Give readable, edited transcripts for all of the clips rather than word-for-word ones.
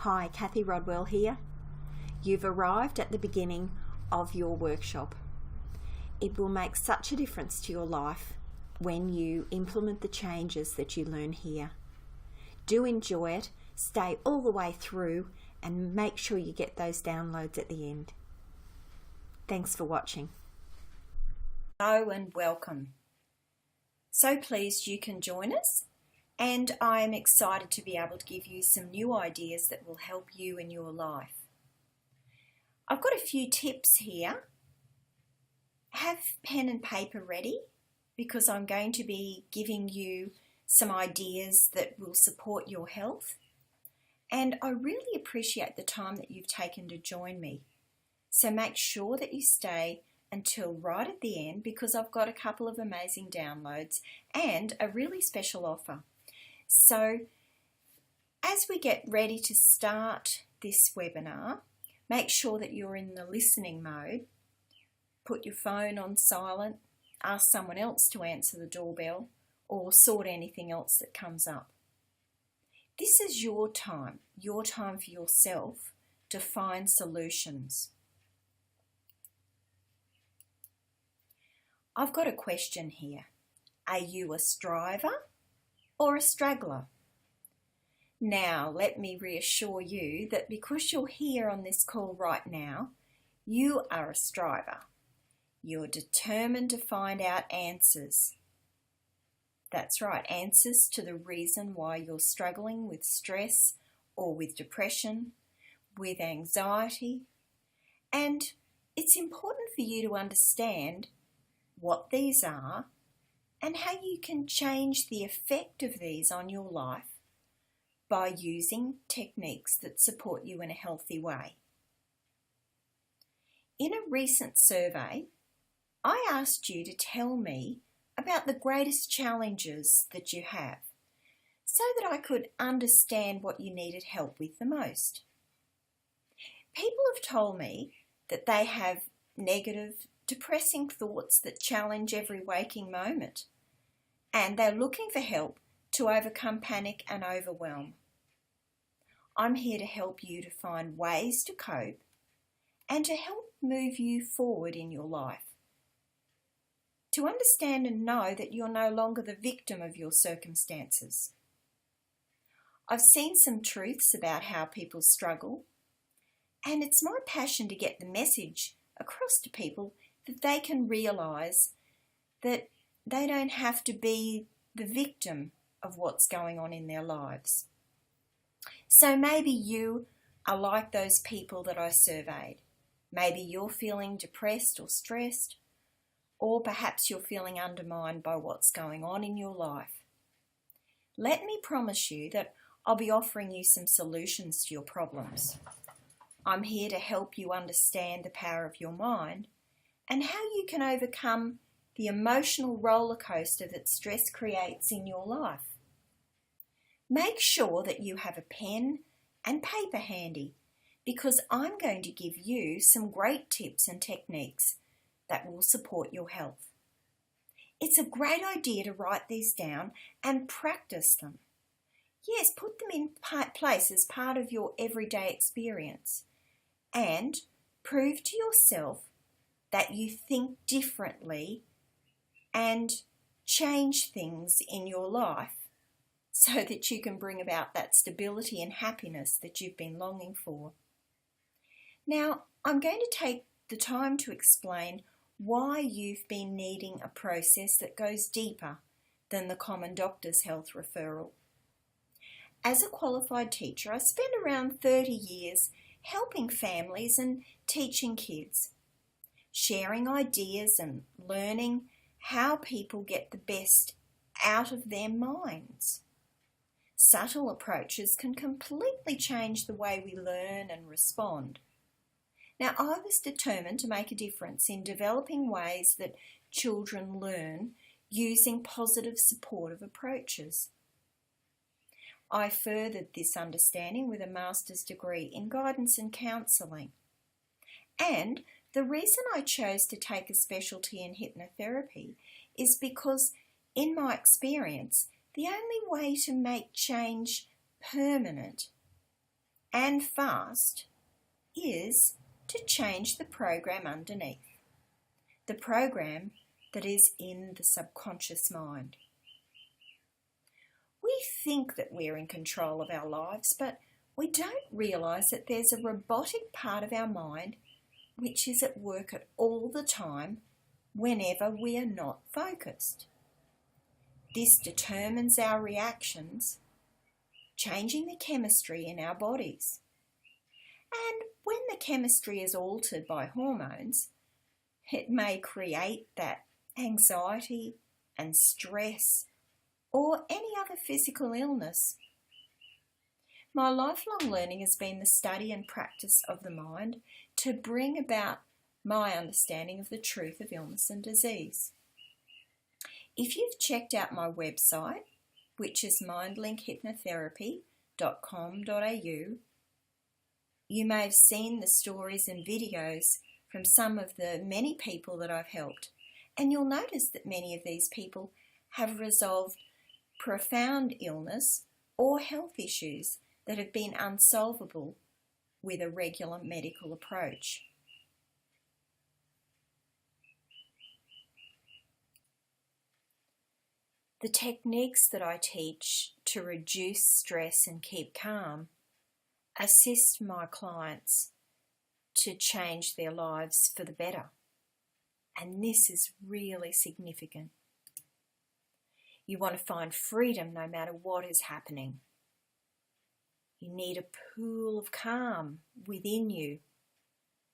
Hi, Kathy Rodwell here. You've arrived at the beginning of your workshop. It will make such a difference to your life when you implement the changes that you learn here. Do enjoy it, stay all the way through, and make sure you get those downloads at the end. Thanks for watching. Hello and welcome. So pleased you can join us, and I am excited to be able to give you some new ideas that will help you in your life. I've got a few tips here. Have pen and paper ready because I'm going to be giving you some ideas that will support your health. And I really appreciate the time that you've taken to join me. So make sure that you stay until right at the end because I've got a couple of amazing downloads and a really special offer. So as we get ready to start this webinar, make sure that you're in the listening mode. Put your phone on silent, ask someone else to answer the doorbell, or sort anything else that comes up. This is your time for yourself to find solutions. I've got a question here. Are you a striver or a straggler? Now, let me reassure you that because you're here on this call right now, you are a striver. You're determined to find out answers. That's right, answers to the reason why you're struggling with stress or with depression, with anxiety. And it's important for you to understand what these are and how you can change the effect of these on your life by using techniques that support you in a healthy way. In a recent survey, I asked you to tell me about the greatest challenges that you have so that I could understand what you needed help with the most. People have told me that they have negative, depressing thoughts that challenge every waking moment, and they're looking for help to overcome panic and overwhelm. I'm here to help you to find ways to cope and to help move you forward in your life. To understand and know that you're no longer the victim of your circumstances. I've seen some truths about how people struggle, and it's my passion to get the message across to people that they can realise that they don't have to be the victim of what's going on in their lives. So maybe you are like those people that I surveyed. Maybe you're feeling depressed or stressed, or perhaps you're feeling undermined by what's going on in your life. Let me promise you that I'll be offering you some solutions to your problems. I'm here to help you understand the power of your mind and how you can overcome the emotional roller coaster that stress creates in your life. Make sure that you have a pen and paper handy because I'm going to give you some great tips and techniques that will support your health. It's a great idea to write these down and practice them. Yes, put them in place as part of your everyday experience and prove to yourself that you think differently and change things in your life so that you can bring about that stability and happiness that you've been longing for. Now, I'm going to take the time to explain why you've been needing a process that goes deeper than the common doctor's health referral. As a qualified teacher, I spent around 30 years helping families and teaching kids, sharing ideas and learning how people get the best out of their minds. Subtle approaches can completely change the way we learn and respond. Now, I was determined to make a difference in developing ways that children learn using positive supportive approaches. I furthered this understanding with a master's degree in guidance and counselling. And the reason I chose to take a specialty in hypnotherapy is because, in my experience, the only way to make change permanent and fast is to change the program underneath, the program that is in the subconscious mind. We think that we're in control of our lives, but we don't realise that there's a robotic part of our mind which is at work at all the time whenever we are not focused. This determines our reactions, changing the chemistry in our bodies. And when the chemistry is altered by hormones, it may create that anxiety and stress or any other physical illness. My lifelong learning has been the study and practice of the mind to bring about my understanding of the truth of illness and disease. If you've checked out my website, which is mindlinkhypnotherapy.com.au, you may have seen the stories and videos from some of the many people that I've helped, and you'll notice that many of these people have resolved profound illness or health issues that have been unsolvable with a regular medical approach. The techniques that I teach to reduce stress and keep calm assist my clients to change their lives for the better. And this is really significant. You want to find freedom no matter what is happening. You need a pool of calm within you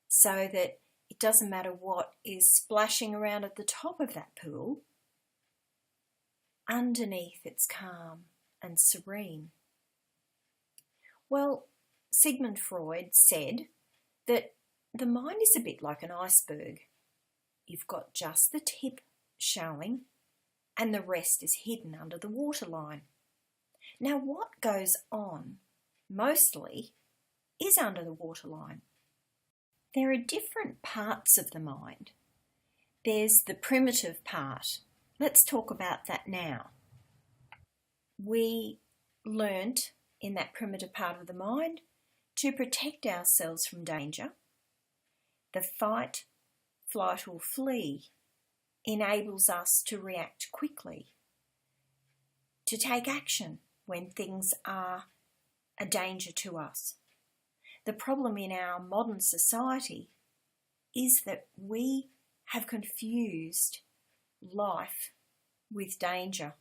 so that it doesn't matter what is splashing around at the top of that pool. Underneath it's calm and serene. Well, Sigmund Freud said that the mind is a bit like an iceberg. You've got just the tip showing and the rest is hidden under the waterline. Now what goes on mostly is under the waterline. There are different parts of the mind. There's the primitive part. Let's talk about that now. We learnt in that primitive part of the mind to protect ourselves from danger. The fight, flight or flee enables us to react quickly, to take action when things are a danger to us. The problem in our modern society is that we have confused life with danger.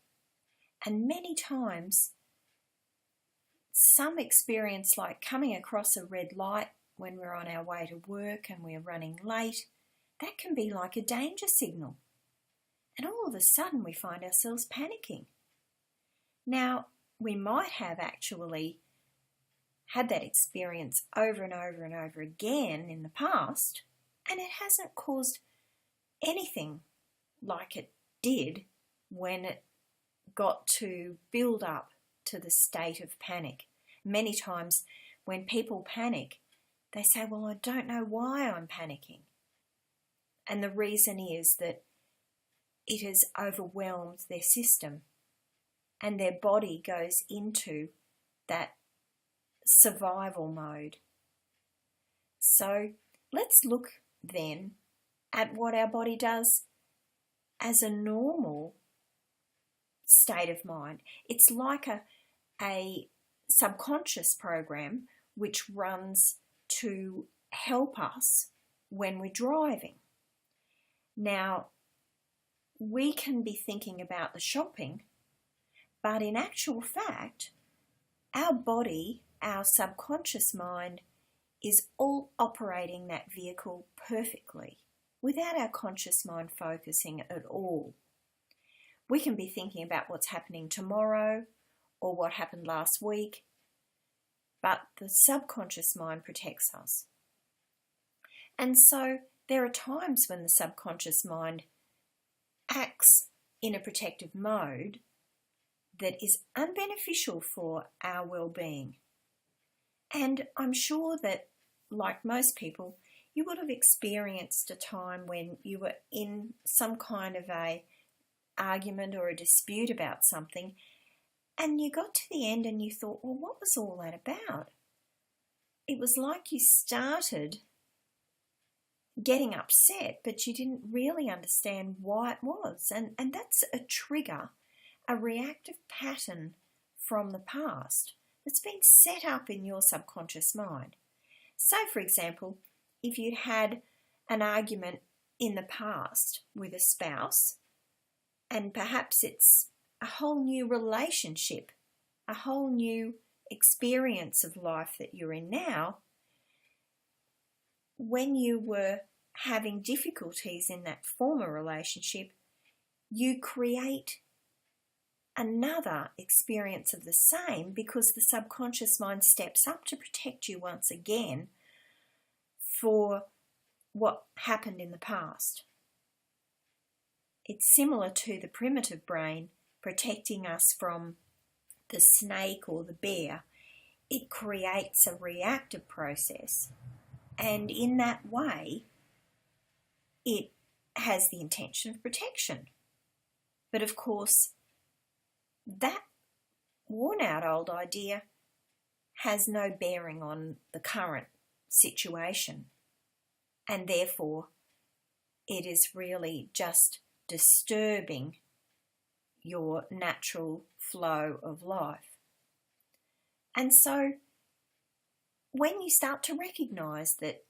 And many times, some experience like coming across a red light when we're on our way to work and we're running late, that can be like a danger signal. And all of a sudden we find ourselves panicking. Now, we might have actually had that experience over and over and over again in the past, and it hasn't caused anything like it did when it got to build up to the state of panic. Many times when people panic, they say, well, I don't know why I'm panicking. And the reason is that it has overwhelmed their system and their body goes into that survival mode. So let's look then at what our body does as a normal state of mind. It's like a subconscious program which runs to help us when we're driving. Now, we can be thinking about the shopping, but in actual fact, our body, our subconscious mind, is all operating that vehicle perfectly without our conscious mind focusing at all. We can be thinking about what's happening tomorrow or what happened last week, but the subconscious mind protects us. And so there are times when the subconscious mind acts in a protective mode that is unbeneficial for our well-being. And I'm sure that, like most people, you would have experienced a time when you were in some kind of a argument or a dispute about something, and you got to the end and you thought, well, what was all that about? it was like you started getting upset, but you didn't really understand why it was. And that's a trigger, a reactive pattern from the past that's been set up in your subconscious mind. So, for example, if you'd had an argument in the past with a spouse, and perhaps it's a whole new relationship, a whole new experience of life that you're in now, when you were having difficulties in that former relationship, you create another experience of the same because the subconscious mind steps up to protect you once again for what happened in the past. It's similar to the primitive brain protecting us from the snake or the bear. It creates a reactive process, and in that way it has the intention of protection. But of course, that worn out old idea has no bearing on the current situation, and therefore it is really just disturbing your natural flow of life. And so when you start to recognize that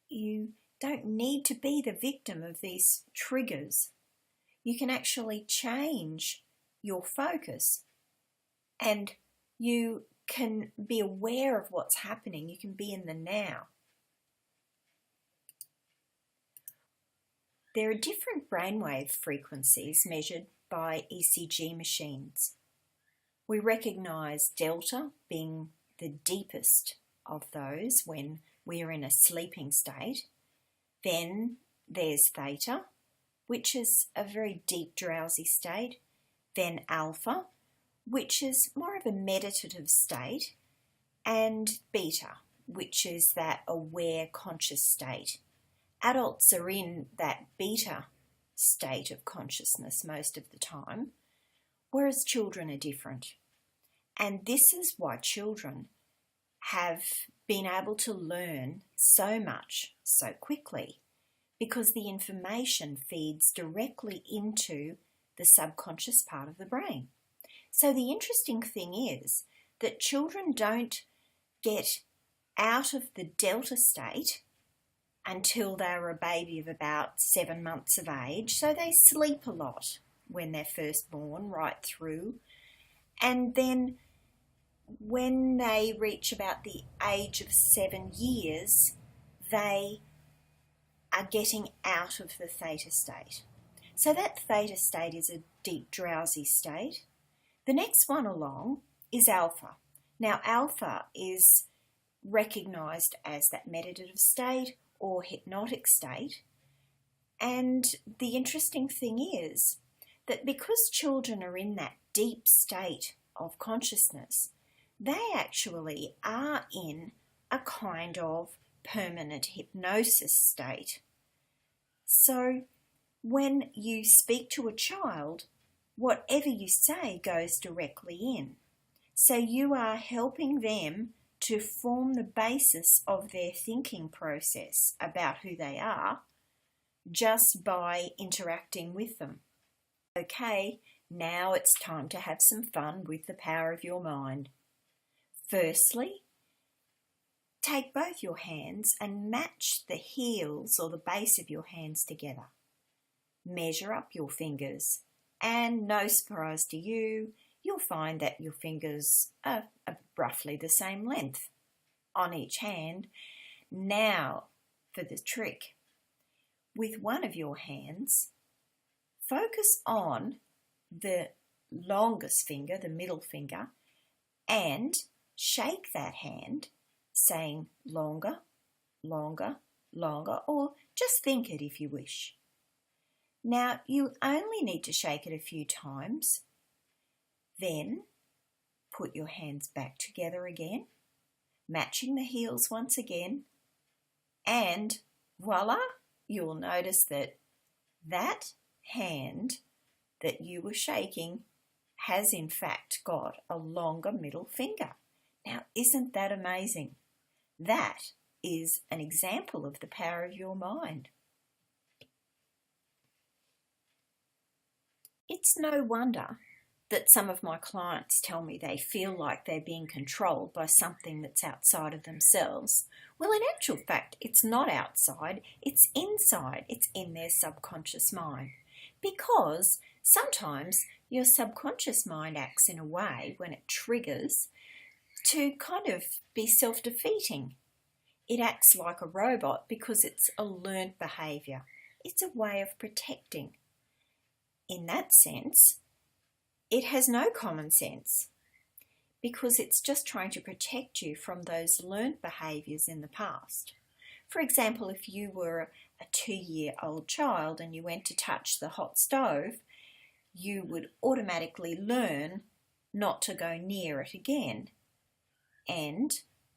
you don't need to be the victim of these triggers, you can actually change your focus, and you can be aware of what's happening. You can be in the now. There are different brainwave frequencies measured by ECG machines. We recognise delta being the deepest of those when we are in a sleeping state. Then there's theta, which is a very deep drowsy state. Then alpha, which is more of a meditative state. And beta, which is that aware conscious state. Adults are in that beta state of consciousness most of the time, whereas children are different. And this is why children have been able to learn so much so quickly, because the information feeds directly into the subconscious part of the brain. So the interesting thing is that children don't get out of the delta state until they're a baby of about 7 months of age. So they sleep a lot when they're first born, right through. And then when they reach about the age of 7 years, they are getting out of the theta state. So that theta state is a deep drowsy state. The next one along is alpha. Now alpha is recognised as that meditative state or hypnotic state. And the interesting thing is that because children are in that deep state of consciousness, they actually are in a kind of permanent hypnosis state. So when you speak to a child, whatever you say goes directly in. So you are helping them to form the basis of their thinking process about who they are just by interacting with them. Okay, now it's time to have some fun with the power of your mind. Firstly, take both your hands and match the heels or the base of your hands together. Measure up your fingers, and no surprise to you, you'll find that your fingers are roughly the same length on each hand. Now for the trick. With one of your hands, focus on the longest finger, the middle finger, and shake that hand, saying longer, longer, longer, or just think it if you wish. Now you only need to shake it a few times. Then put your hands back together again, matching the heels once again, and voila, you'll notice that that hand that you were shaking has in fact got a longer middle finger. Now, isn't that amazing? That is an example of the power of your mind. It's no wonder that some of my clients tell me they feel like they're being controlled by something that's outside of themselves. Well, in actual fact, it's not outside, it's inside, it's in their subconscious mind. Because sometimes your subconscious mind acts in a way, when it triggers, to kind of be self-defeating. It acts like a robot because it's a learned behaviour. It's a way of protecting. In that sense, it has no common sense because it's just trying to protect you from those learned behaviours in the past. For example, if you were a 2-year-old child and you went to touch the hot stove, you would automatically learn not to go near it again. And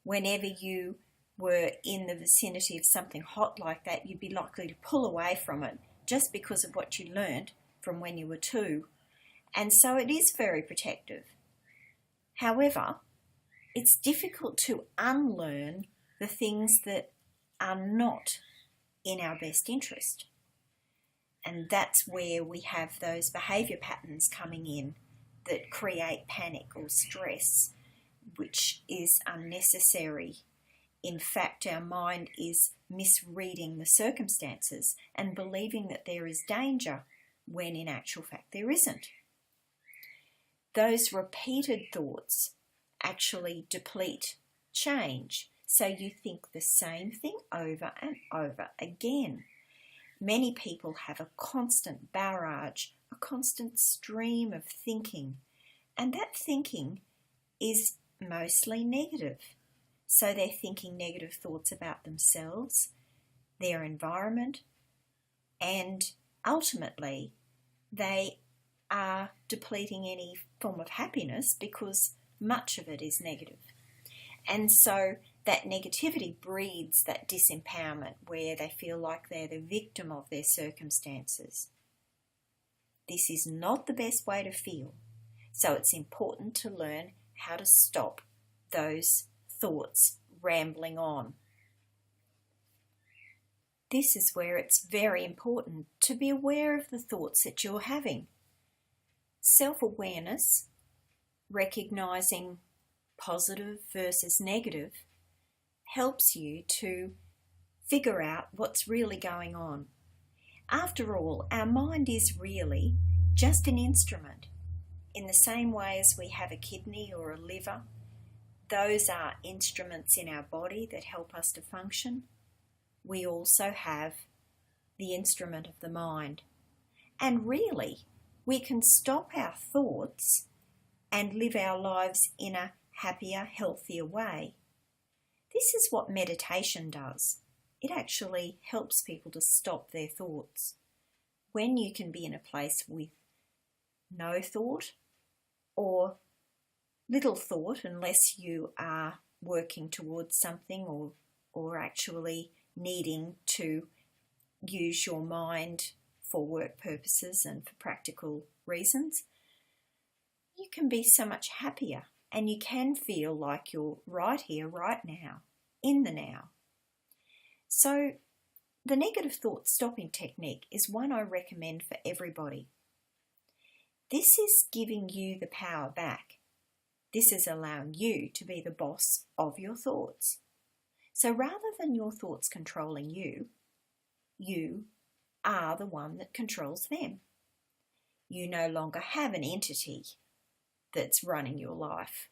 whenever you were in the vicinity of something hot like that, you'd be likely to pull away from it just because of what you learned from when you were 2. And so it is very protective. However, it's difficult to unlearn the things that are not in our best interest. And that's where we have those behaviour patterns coming in that create panic or stress, which is unnecessary. In fact, our mind is misreading the circumstances and believing that there is danger when in actual fact there isn't. Those repeated thoughts actually deplete change, so you think the same thing over and over again. Many people have a constant barrage, a constant stream of thinking, and that thinking is mostly negative. So they're thinking negative thoughts about themselves, their environment, and ultimately they are depleting any form of happiness because much of it is negative. And so that negativity breeds that disempowerment where they feel like they're the victim of their circumstances. This is not the best way to feel. So it's important to learn how to stop those thoughts rambling on. This is where it's very important to be aware of the thoughts that you're having. Self-awareness, recognizing positive versus negative, helps you to figure out what's really going on. After all, our mind is really just an instrument. In the same way as we have a kidney or a liver, those are instruments in our body that help us to function. We also have the instrument of the mind. And really, we can stop our thoughts and live our lives in a happier, healthier way. This is what meditation does. It actually helps people to stop their thoughts. When you can be in a place with no thought or little thought, unless you are working towards something or actually needing to use your mind for work purposes and for practical reasons, you can be so much happier and you can feel like you're right here, right now, in the now. So the negative thought stopping technique is one I recommend for everybody. This is giving you the power back. This is allowing you to be the boss of your thoughts. So rather than your thoughts controlling you, you are the one that controls them. You no longer have an entity that's running your life.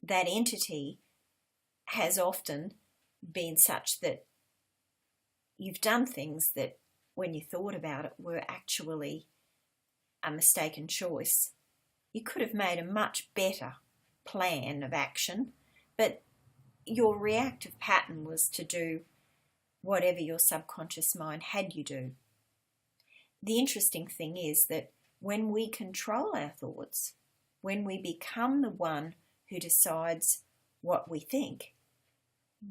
That entity has often been such that you've done things that, when you thought about it, were actually a mistaken choice. You could have made a much better plan of action, but your reactive pattern was to do whatever your subconscious mind had you do. The interesting thing is that when we control our thoughts, when we become the one who decides what we think,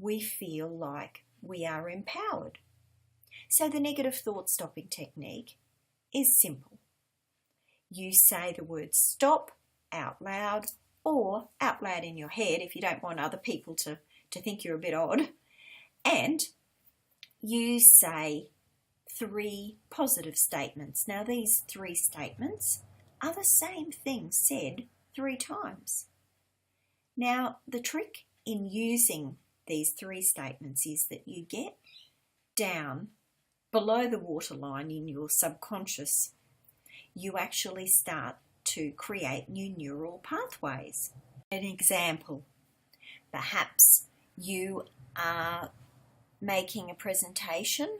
we feel like we are empowered. So the negative thought stopping technique is simple. You say the word stop out loud, or out loud in your head if you don't want other people to to think you're a bit odd, and you say 3 positive statements. Now, these 3 statements are the same thing said 3 times. Now, the trick in using these 3 statements is that you get down below the waterline in your subconscious. You actually start to create new neural pathways. An example, perhaps you are making a presentation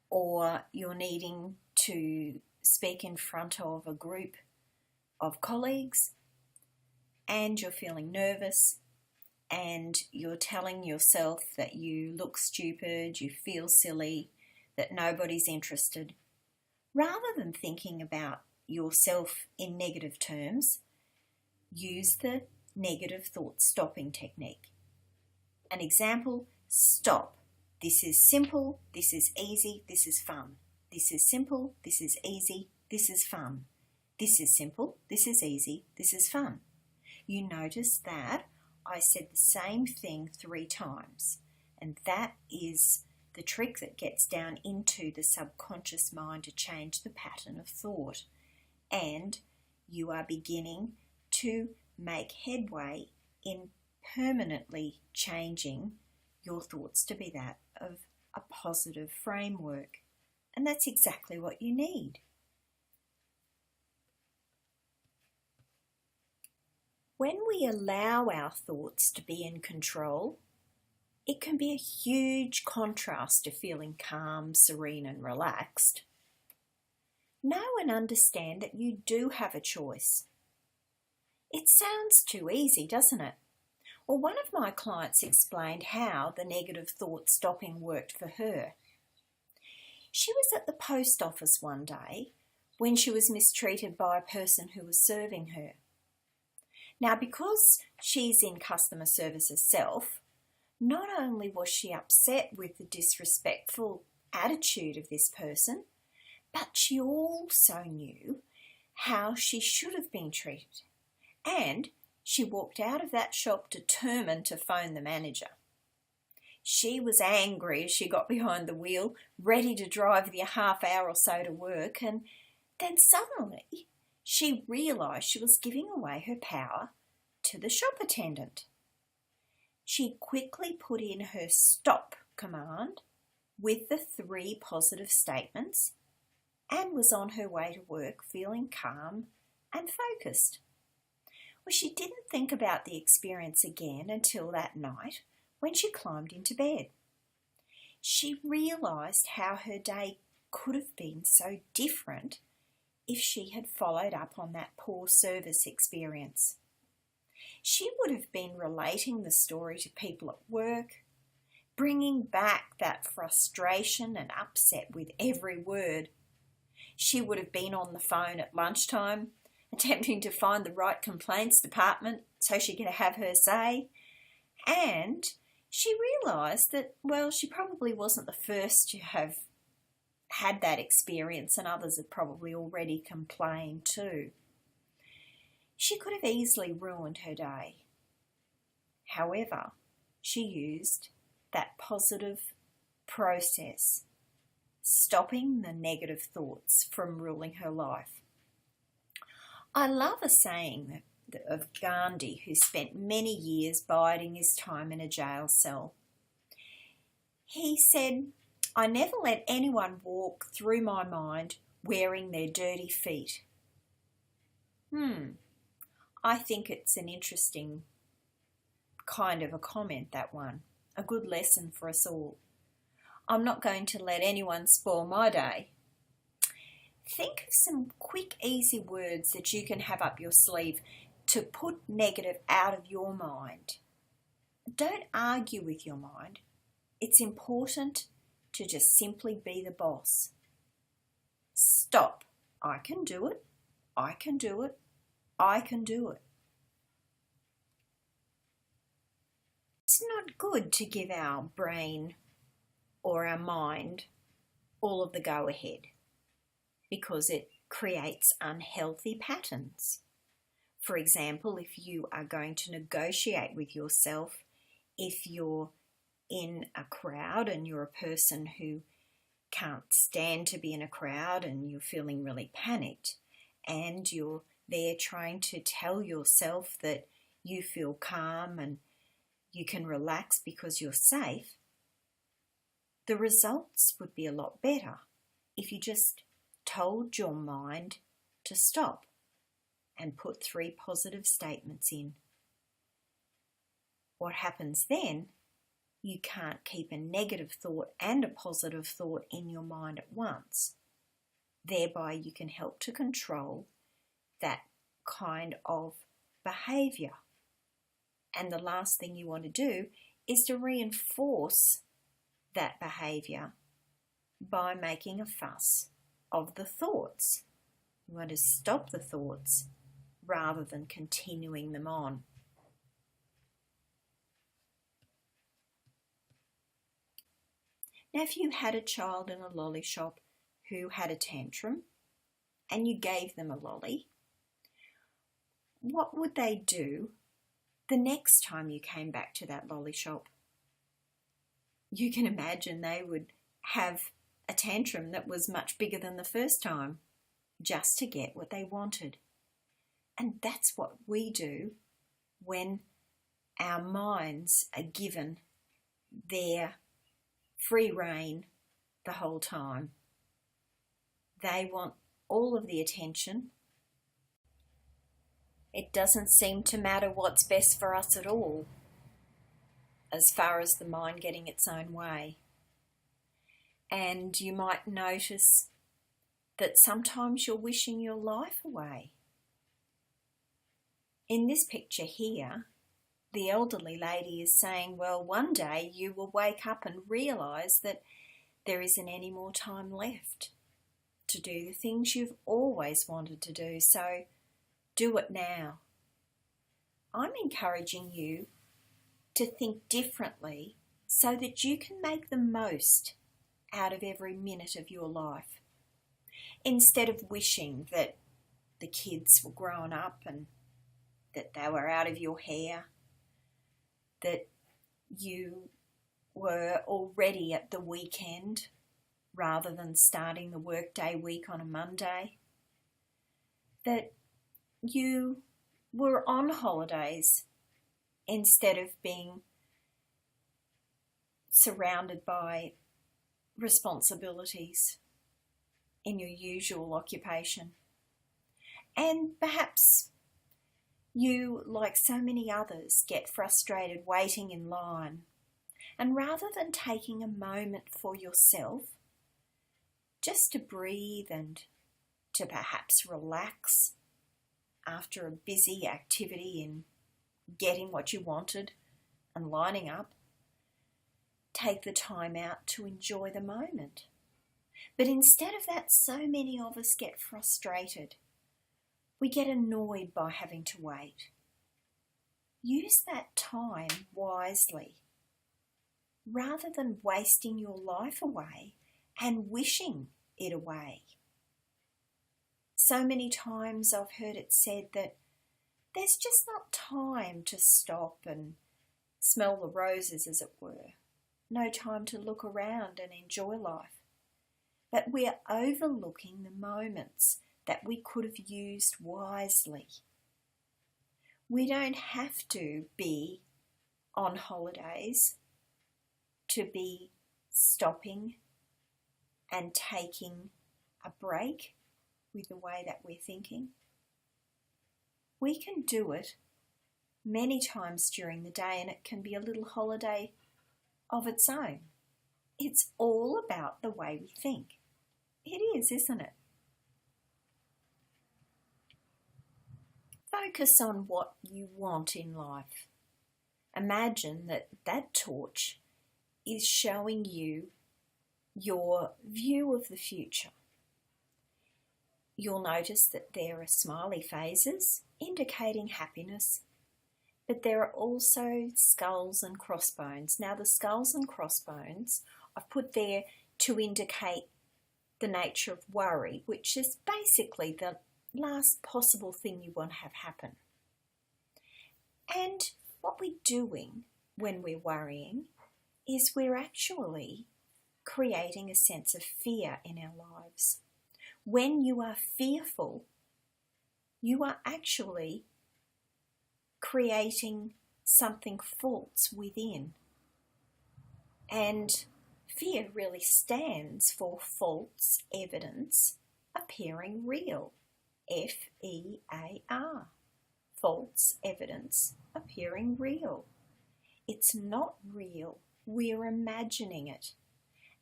or you're needing to speak in front of a group of colleagues and you're feeling nervous and you're telling yourself that you look stupid, you feel silly, that nobody's interested. Rather than thinking about yourself in negative terms, use the negative thought stopping technique. An example, stop. This is simple, this is easy, this is fun. This is simple, this is easy, this is fun. This is simple, this is easy, this is fun. You notice that I said the same thing 3 times, and that is the trick that gets down into the subconscious mind to change the pattern of thought. And you are beginning to make headway in permanently changing your thoughts to be that of a positive framework. And that's exactly what you need. When we allow our thoughts to be in control, it can be a huge contrast to feeling calm, serene and relaxed. Know and understand that you do have a choice. It sounds too easy, doesn't it? Well, one of my clients explained how the negative thought stopping worked for her. She was at the post office one day when she was mistreated by a person who was serving her. Now, because she's in customer service herself, not only was she upset with the disrespectful attitude of this person, but she also knew how she should have been treated. And she walked out of that shop determined to phone the manager. She was angry as she got behind the wheel, ready to drive the half hour or so to work, and then suddenly she realised she was giving away her power to the shop attendant. She quickly put in her stop command with the 3 positive statements and was on her way to work feeling calm and focused. Well, she didn't think about the experience again until that night when she climbed into bed. She realised how her day could have been so different if she had followed up on that poor service experience. She would have been relating the story to people at work, bringing back that frustration and upset with every word. She would have been on the phone at lunchtime, attempting to find the right complaints department so she could have her say. And she realised that, well, she probably wasn't the first to have had that experience, and others had probably already complained too. She could have easily ruined her day. However, she used that positive process, stopping the negative thoughts from ruling her life. I love a saying of Gandhi, who spent many years biding his time in a jail cell. He said, "I never let anyone walk through my mind wearing their dirty feet." I think it's an interesting kind of a comment, that one. A good lesson for us all. I'm not going to let anyone spoil my day. Think of some quick, easy words that you can have up your sleeve to put negative out of your mind. Don't argue with your mind. It's important to just simply be the boss. Stop. I can do it. I can do it. I can do it. It's not good to give our brain or our mind all of the go-ahead, because it creates unhealthy patterns. For example, if you are going to negotiate with yourself if you're in a crowd and you're a person who can't stand to be in a crowd and you're feeling really panicked and you're there trying to tell yourself that you feel calm and you can relax because you're safe, the results would be a lot better if you just told your mind to stop and put 3 positive statements in. What happens then, you can't keep a negative thought and a positive thought in your mind at once. Thereby you can help to control that kind of behaviour. And the last thing you want to do is to reinforce that behaviour by making a fuss of the thoughts. You want to stop the thoughts rather than continuing them on. Now, if you had a child in a lolly shop who had a tantrum and you gave them a lolly, what would they do the next time you came back to that lolly shop? You can imagine they would have a tantrum that was much bigger than the first time just to get what they wanted. And that's what we do when our minds are given their free rein the whole time. They want all of the attention. It doesn't seem to matter what's best for us at all, as far as the mind getting its own way. And you might notice that sometimes you're wishing your life away. In this picture here, the elderly lady is saying, well, one day you will wake up and realise that there isn't any more time left to do the things you've always wanted to do, so do it now. I'm encouraging you to think differently so that you can make the most out of every minute of your life. Instead of wishing that the kids were grown up and that they were out of your hair, that you were already at the weekend rather than starting the workday week on a Monday, that you were on holidays instead of being surrounded by responsibilities in your usual occupation. And perhaps you, like so many others, get frustrated waiting in line, and rather than taking a moment for yourself, just to breathe and to perhaps relax after a busy activity in getting what you wanted and lining up, take the time out to enjoy the moment. But instead of that, so many of us get frustrated. We get annoyed by having to wait. Use that time wisely, rather than wasting your life away and wishing it away. So many times I've heard it said that there's just not time to stop and smell the roses, as it were. No time to look around and enjoy life. But we're overlooking the moments that we could have used wisely. We don't have to be on holidays to be stopping and taking a break with the way that we're thinking. We can do it many times during the day, and it can be a little holiday of its own. It's all about the way we think. It is, isn't it? Focus on what you want in life. Imagine that that torch is showing you your view of the future. You'll notice that there are smiley phases indicating happiness, but there are also skulls and crossbones. Now, the skulls and crossbones I've put there to indicate the nature of worry, which is basically the last possible thing you want to have happen. And what we're doing when we're worrying is we're actually creating a sense of fear in our lives. When you are fearful, you are actually creating something false within. And fear really stands for false evidence appearing real. F-E-A-R. False evidence appearing real. It's not real. We're imagining it.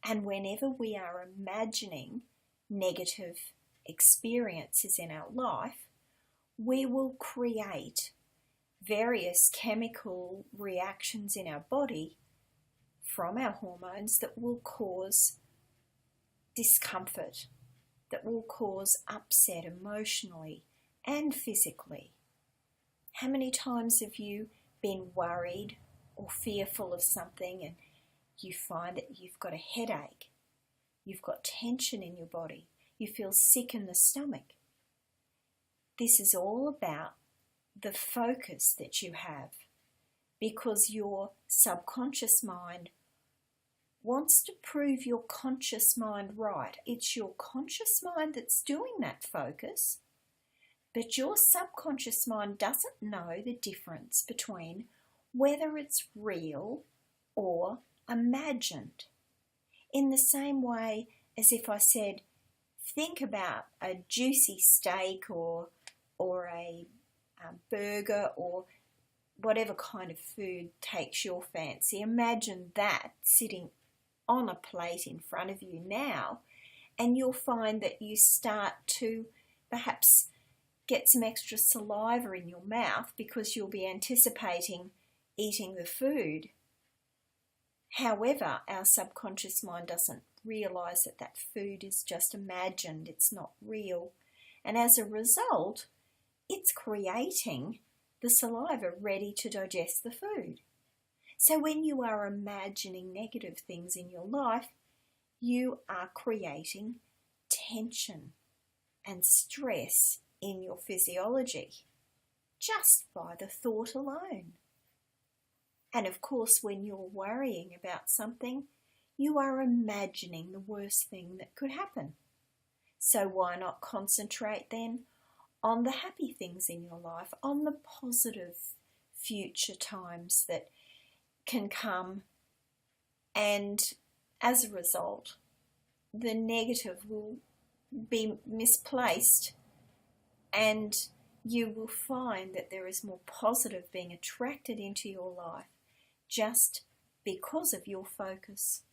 And whenever we are imagining negative experiences in our life, we will create various chemical reactions in our body from our hormones that will cause discomfort, that will cause upset emotionally and physically. How many times have you been worried or fearful of something and you find that you've got a headache, you've got tension in your body, you feel sick in the stomach? This is all about the focus that you have, because your subconscious mind wants to prove your conscious mind right. It's your conscious mind that's doing that focus, but your subconscious mind doesn't know the difference between whether it's real or imagined. In the same way as if I said, think about a juicy steak or a burger or whatever kind of food takes your fancy. Imagine that sitting on a plate in front of you now, and you'll find that you start to perhaps get some extra saliva in your mouth because you'll be anticipating eating the food. However, our subconscious mind doesn't realize that that food is just imagined, it's not real. And as a result, it's creating the saliva ready to digest the food. So when you are imagining negative things in your life, you are creating tension and stress in your physiology just by the thought alone. And of course, when you're worrying about something, you are imagining the worst thing that could happen. So why not concentrate then on the happy things in your life, on the positive future times that can come, and as a result, the negative will be misplaced and you will find that there is more positive being attracted into your life just because of your focus.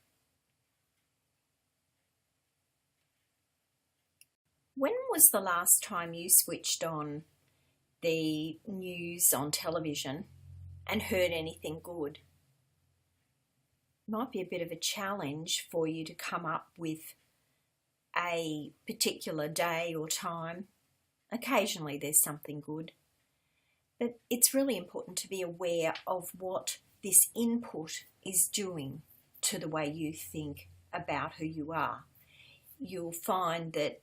When was the last time you switched on the news on television and heard anything good? Might be a bit of a challenge for you to come up with a particular day or time. Occasionally there's something good, but it's really important to be aware of what this input is doing to the way you think about who you are. You'll find that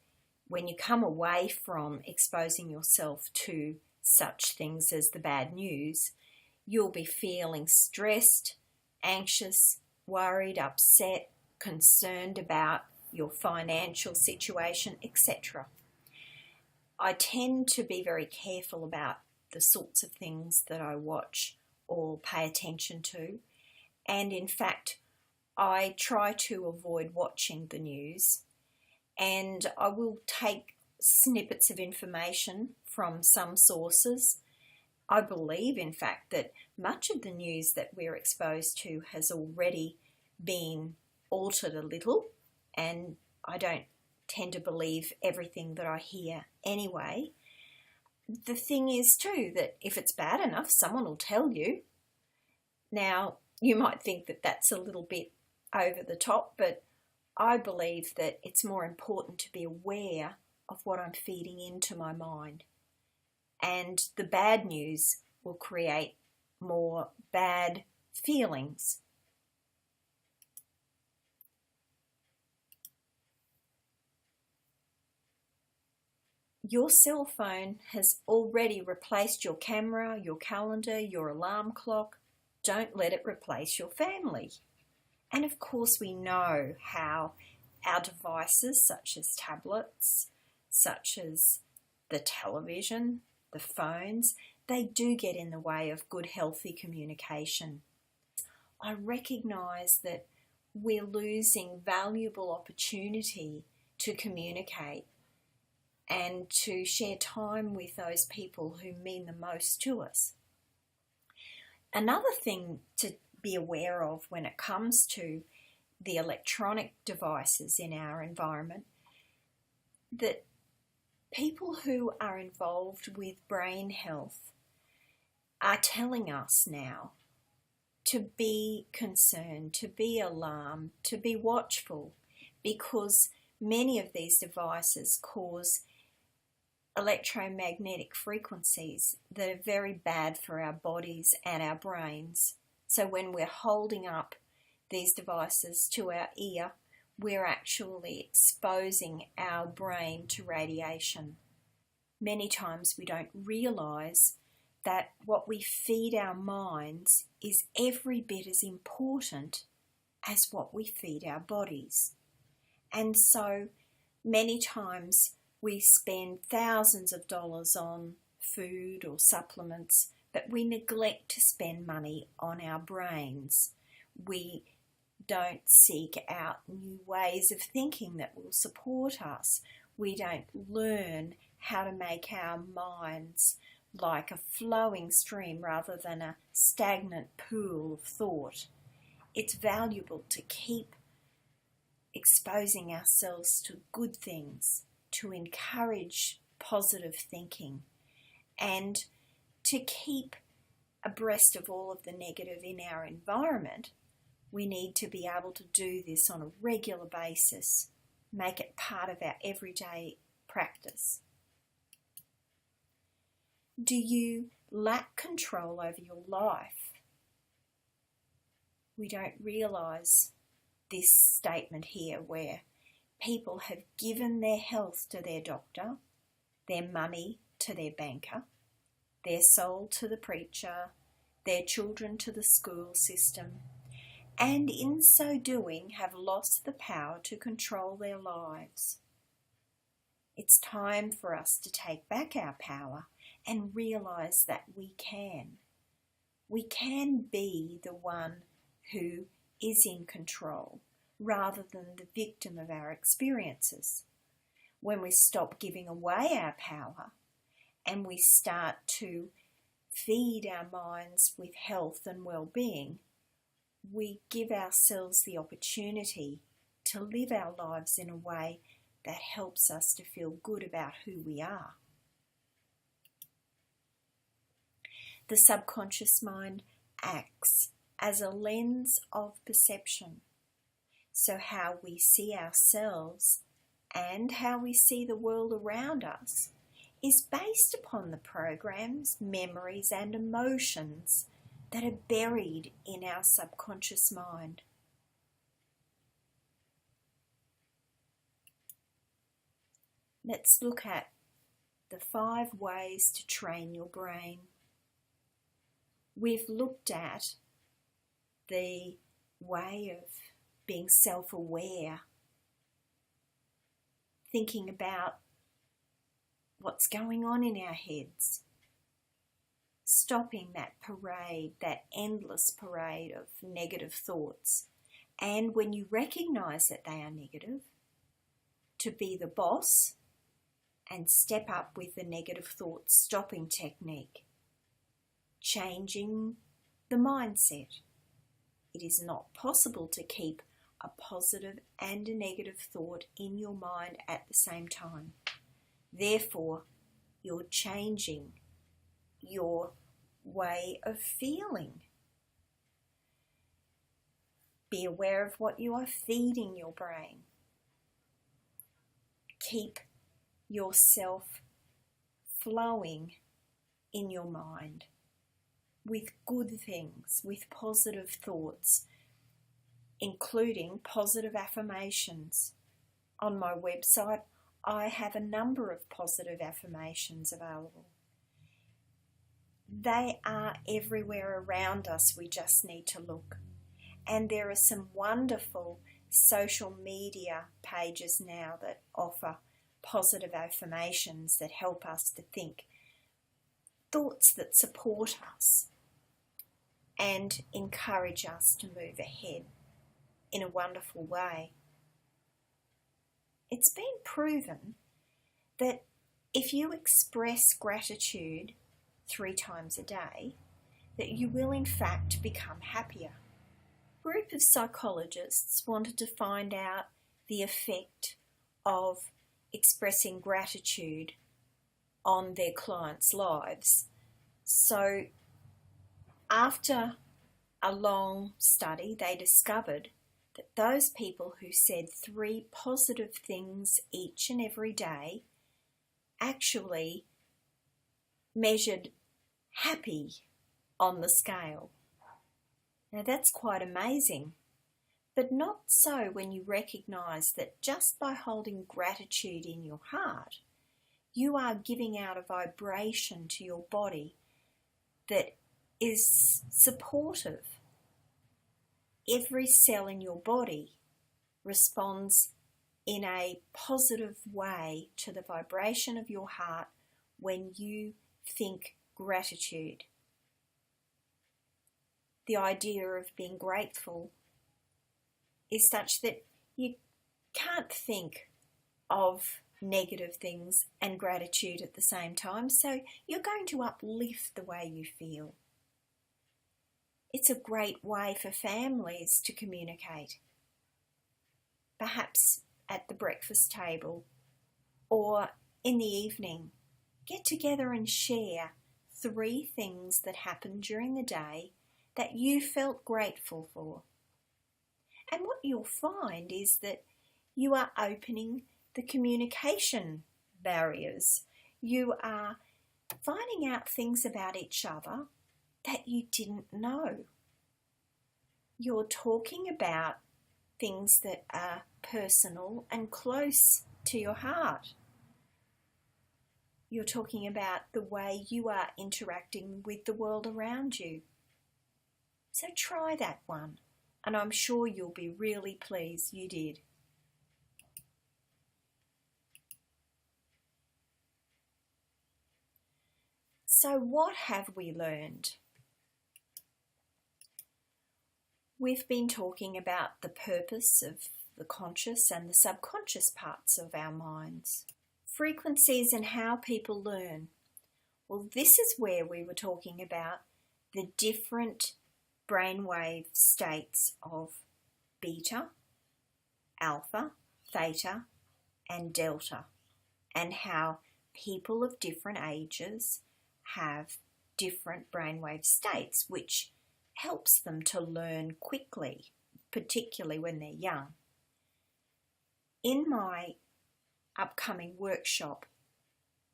when you come away from exposing yourself to such things as the bad news, you'll be feeling stressed, anxious, worried, upset, concerned about your financial situation, etc. I tend to be very careful about the sorts of things that I watch or pay attention to, and in fact I try to avoid watching the news, and I will take snippets of information from some sources. I believe, in fact, that much of the news that we're exposed to has already been altered a little, and I don't tend to believe everything that I hear anyway. The thing is too that if it's bad enough, someone will tell you. Now, you might think that that's a little bit over the top, but I believe that it's more important to be aware of what I'm feeding into my mind. And the bad news will create more bad feelings. Your cell phone has already replaced your camera, your calendar, your alarm clock, Don't let it replace your family. And of course, we know how our devices, such as tablets, such as the television, the phones, they do get in the way of good, healthy communication. I recognise that we're losing valuable opportunity to communicate and to share time with those people who mean the most to us. Another thing to be aware of when it comes to the electronic devices in our environment, that people who are involved with brain health are telling us now to be concerned, to be alarmed, to be watchful, because many of these devices cause electromagnetic frequencies that are very bad for our bodies and our brains. So when we're holding up these devices to our ear, we're actually exposing our brain to radiation. Many times we don't realise that what we feed our minds is every bit as important as what we feed our bodies. And so many times we spend thousands of dollars on food or supplements, but we neglect to spend money on our brains. We don't seek out new ways of thinking that will support us. We don't learn how to make our minds like a flowing stream rather than a stagnant pool of thought. It's valuable to keep exposing ourselves to good things, to encourage positive thinking, and to keep abreast of all of the negative in our environment. We need to be able to do this on a regular basis, make it part of our everyday practice. Do you lack control over your life? We don't realise this statement here where people have given their health to their doctor, their money to their banker, their soul to the preacher, their children to the school system, and in so doing have lost the power to control their lives. It's time for us to take back our power and realise that we can. We can be the one who is in control rather than the victim of our experiences. When we stop giving away our power and we start to feed our minds with health and well-being, we give ourselves the opportunity to live our lives in a way that helps us to feel good about who we are. The subconscious mind acts as a lens of perception. So how we see ourselves and how we see the world around us is based upon the programs, memories, and emotions that are buried in our subconscious mind. Let's look at the 5 ways to train your brain. We've looked at the way of being self-aware, thinking about what's going on in our heads, stopping that parade, that endless parade of negative thoughts. And when you recognise that they are negative, to be the boss and step up with the negative thought stopping technique, changing the mindset. It is not possible to keep a positive and a negative thought in your mind at the same time. Therefore, you're changing your way of feeling. Be aware of what you are feeding your brain. Keep yourself flowing in your mind with good things, with positive thoughts, including positive affirmations. On my website, I have a number of positive affirmations available. They are everywhere around us. We just need to look. And there are some wonderful social media pages now that offer positive affirmations that help us to think thoughts that support us and encourage us to move ahead in a wonderful way. It's been proven that if you express gratitude 3 times a day, that you will in fact become happier. A group of psychologists wanted to find out the effect of expressing gratitude on their clients' lives. So after a long study, they discovered that those people who said 3 positive things each and every day actually measured happy on the scale. Now that's quite amazing, but not so when you recognise that just by holding gratitude in your heart, you are giving out a vibration to your body that is supportive. Every cell in your body responds in a positive way to the vibration of your heart when you think gratitude. The idea of being grateful is such that you can't think of negative things and gratitude at the same time, so you're going to uplift the way you feel. It's a great way for families to communicate, perhaps at the breakfast table or in the evening. Get together and share 3 things that happened during the day that you felt grateful for. And what you'll find is that you are opening the communication barriers. You are finding out things about each other that you didn't know. You're talking about things that are personal and close to your heart. You're talking about the way you are interacting with the world around you. So try that one, and I'm sure you'll be really pleased you did. So what have we learned? We've been talking about the purpose of the conscious and the subconscious parts of our minds. Frequencies and how people learn. Well, this is where we were talking about the different brainwave states of beta, alpha, theta, and delta, and how people of different ages have different brainwave states, which helps them to learn quickly, particularly when they're young. In my upcoming workshop,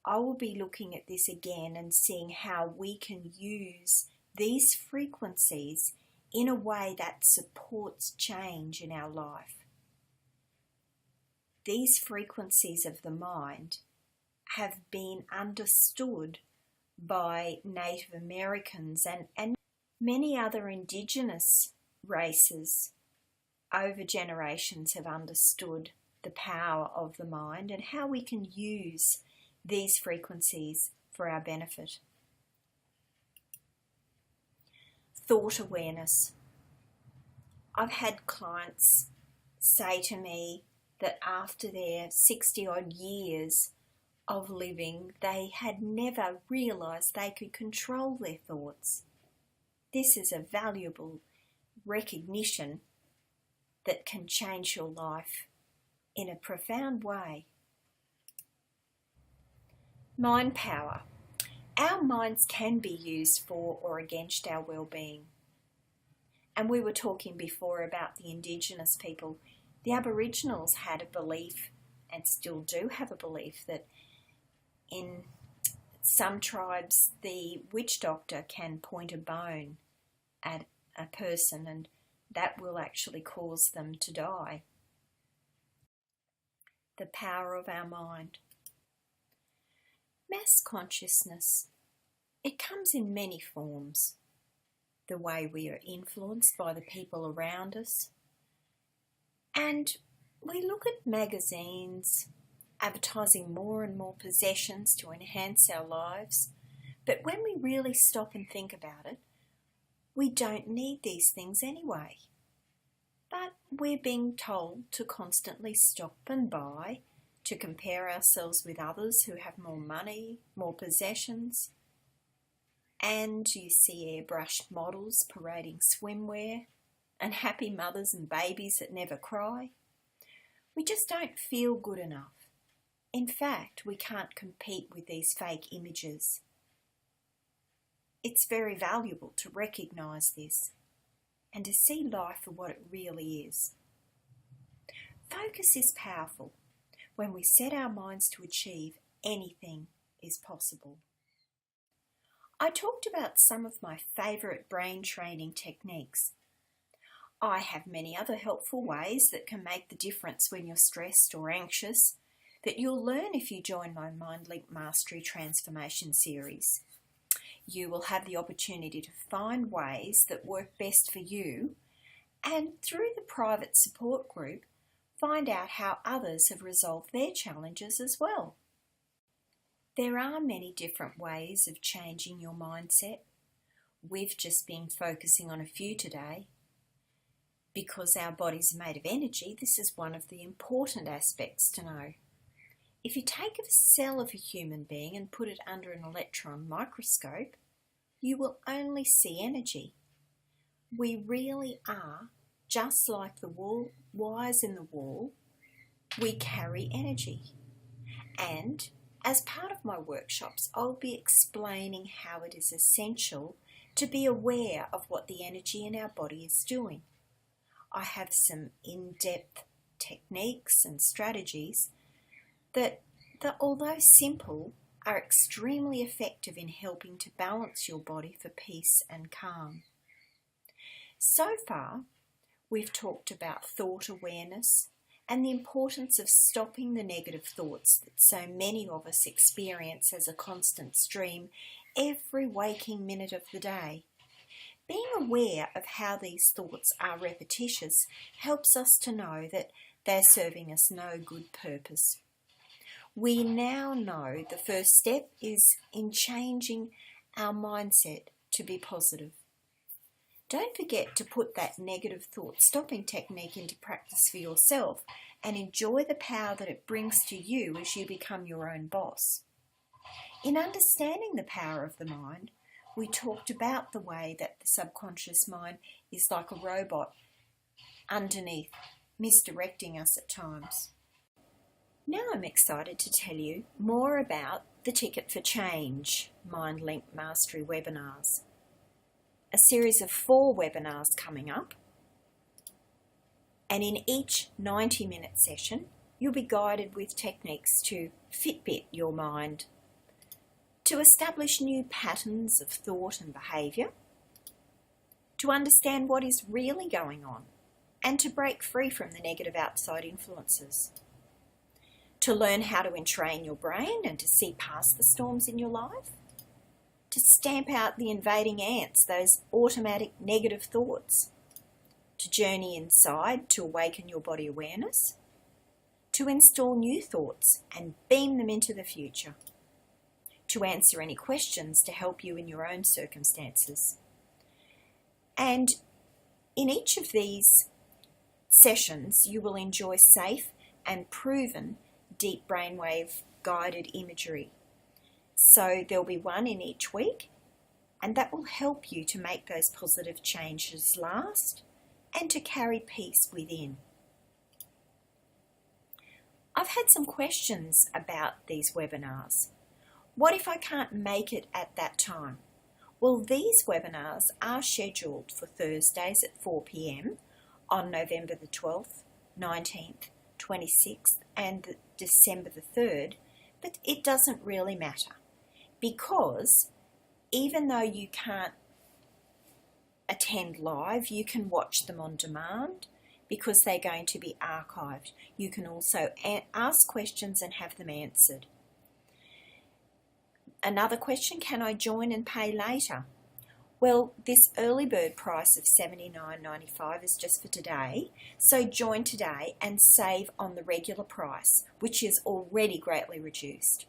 I will be looking at this again and seeing how we can use these frequencies in a way that supports change in our life. These frequencies of the mind have been understood by Native Americans and many other indigenous races over generations have understood the power of the mind and how we can use these frequencies for our benefit. Thought awareness. I've had clients say to me that after their 60 odd years of living, they had never realised they could control their thoughts. This is a valuable recognition that can change your life in a profound way. Mind power. Our minds can be used for or against our well-being. And we were talking before about the Indigenous people. The Aboriginals had a belief, and still do have a belief, that in some tribes the witch doctor can point a bone at a person and that will actually cause them to die. The power of our mind. Mass consciousness. It comes in many forms. The way we are influenced by the people around us. And we look at magazines advertising more and more possessions to enhance our lives. But when we really stop and think about it, we don't need these things anyway. But we're being told to constantly stop and buy, to compare ourselves with others who have more money, more possessions. And you see airbrushed models parading swimwear and happy mothers and babies that never cry. We just don't feel good enough. In fact, we can't compete with these fake images. It's very valuable to recognise this and to see life for what it really is. Focus is powerful. When we set our minds to achieve, anything is possible. I talked about some of my favourite brain training techniques. I have many other helpful ways that can make the difference when you're stressed or anxious that you'll learn if you join my Mind Link Mastery Transformation series. You will have the opportunity to find ways that work best for you, and through the private support group, find out how others have resolved their challenges as well. There are many different ways of changing your mindset. We've just been focusing on a few today. Because our bodies are made of energy, this is one of the important aspects to know. If you take a cell of a human being and put it under an electron microscope, you will only see energy. We really are, just like the wires in the wall, we carry energy. And as part of my workshops, I'll be explaining how it is essential to be aware of what the energy in our body is doing. I have some in-depth techniques and strategies that although simple, are extremely effective in helping to balance your body for peace and calm. So far, we've talked about thought awareness and the importance of stopping the negative thoughts that so many of us experience as a constant stream every waking minute of the day. Being aware of how these thoughts are repetitious helps us to know that they're serving us no good purpose. We now know the first step is in changing our mindset to be positive. Don't forget to put that negative thought stopping technique into practice for yourself and enjoy the power that it brings to you as you become your own boss. In understanding the power of the mind, we talked about the way that the subconscious mind is like a robot underneath, misdirecting us at times. Now I'm excited to tell you more about the Ticket for Change Mind Link Mastery webinars. A series of 4 webinars coming up, and in each 90-minute session you'll be guided with techniques to Fitbit your mind, to establish new patterns of thought and behaviour, to understand what is really going on, and to break free from the negative outside influences. To learn how to entrain your brain and to see past the storms in your life. To stamp out the invading ants, those automatic negative thoughts. To journey inside to awaken your body awareness. To install new thoughts and beam them into the future. To answer any questions to help you in your own circumstances. And in each of these sessions, you will enjoy safe and proven deep brainwave guided imagery. So there'll be one in each week, and that will help you to make those positive changes last and to carry peace within. I've had some questions about these webinars. What if I can't make it at that time? Well, these webinars are scheduled for Thursdays at 4 p.m. on November the 12th, 19th, 26th and December the 3rd, but it doesn't really matter because even though you can't attend live, you can watch them on demand because they're going to be archived. You can also ask questions and have them answered. Another question, can I join and pay later? Well, this early bird price of $79.95 is just for today, so join today and save on the regular price, which is already greatly reduced,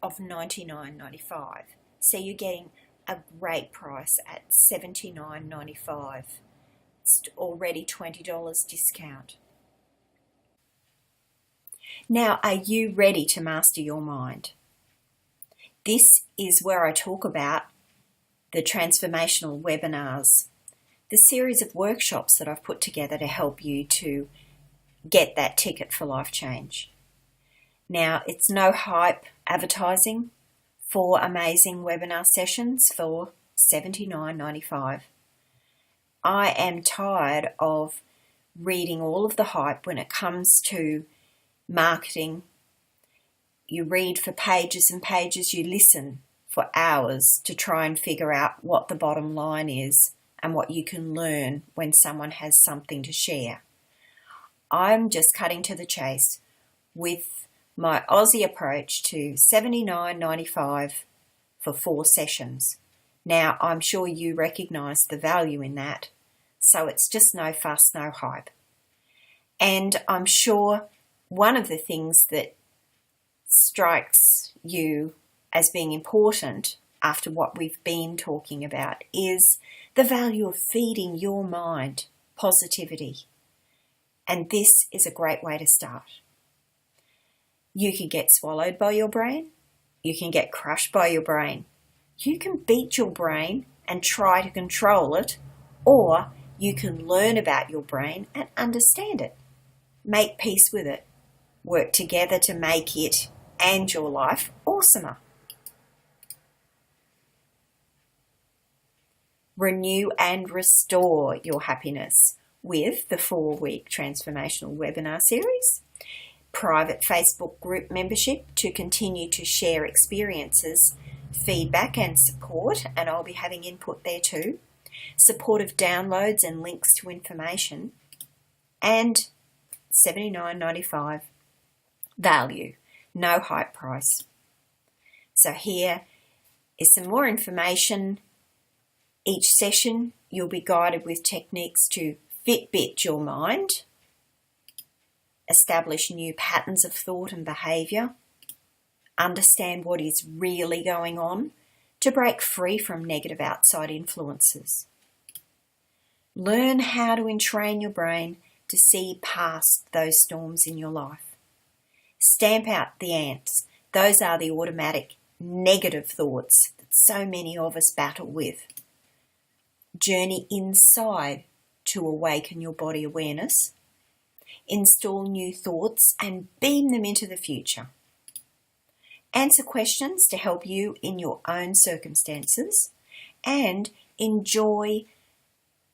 of $99.95. So you're getting a great price at $79.95. It's already $20 discount. Now, are you ready to master your mind? This is where I talk about the transformational webinars, the series of workshops that I've put together to help you to get that ticket for life change. Now, it's no hype advertising, 4 amazing webinar sessions for $79.95. I am tired of reading all of the hype when it comes to marketing. You read for pages and pages, you listen for hours to try and figure out what the bottom line is and what you can learn when someone has something to share. I'm just cutting to the chase with my Aussie approach to $79.95 for 4 sessions. Now, I'm sure you recognise the value in that, so it's just no fuss, no hype. And I'm sure one of the things that strikes you as being important after what we've been talking about is the value of feeding your mind positivity. And this is a great way to start. You can get swallowed by your brain. You can get crushed by your brain. You can beat your brain and try to control it, or you can learn about your brain and understand it. Make peace with it. Work together to make it and your life awesomer. Renew and restore your happiness with the 4-week transformational webinar series, private Facebook group membership to continue to share experiences, feedback and support, and I'll be having input there too, supportive downloads and links to information, and $79.95 value, no hype price. So here is some more information. Each session you'll be guided with techniques to Fitbit your mind, establish new patterns of thought and behaviour, understand what is really going on to break free from negative outside influences. Learn how to entrain your brain to see past those storms in your life. Stamp out the ants. Those are the automatic negative thoughts that so many of us battle with. Journey inside to awaken your body awareness. Install new thoughts and beam them into the future. Answer questions to help you in your own circumstances, and enjoy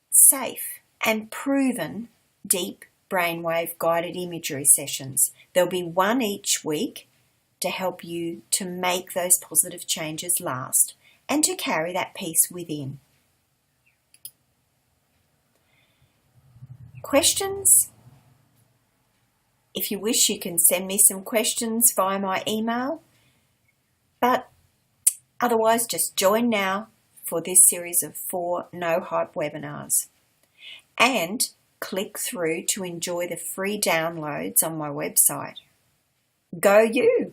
safe and proven deep brainwave guided imagery sessions. There'll be 1 each week to help you to make those positive changes last and to carry that peace within. Questions? If you wish, you can send me some questions via my email, but otherwise just join now for this series of 4 no hype webinars, and click through to enjoy the free downloads on my website. Go you!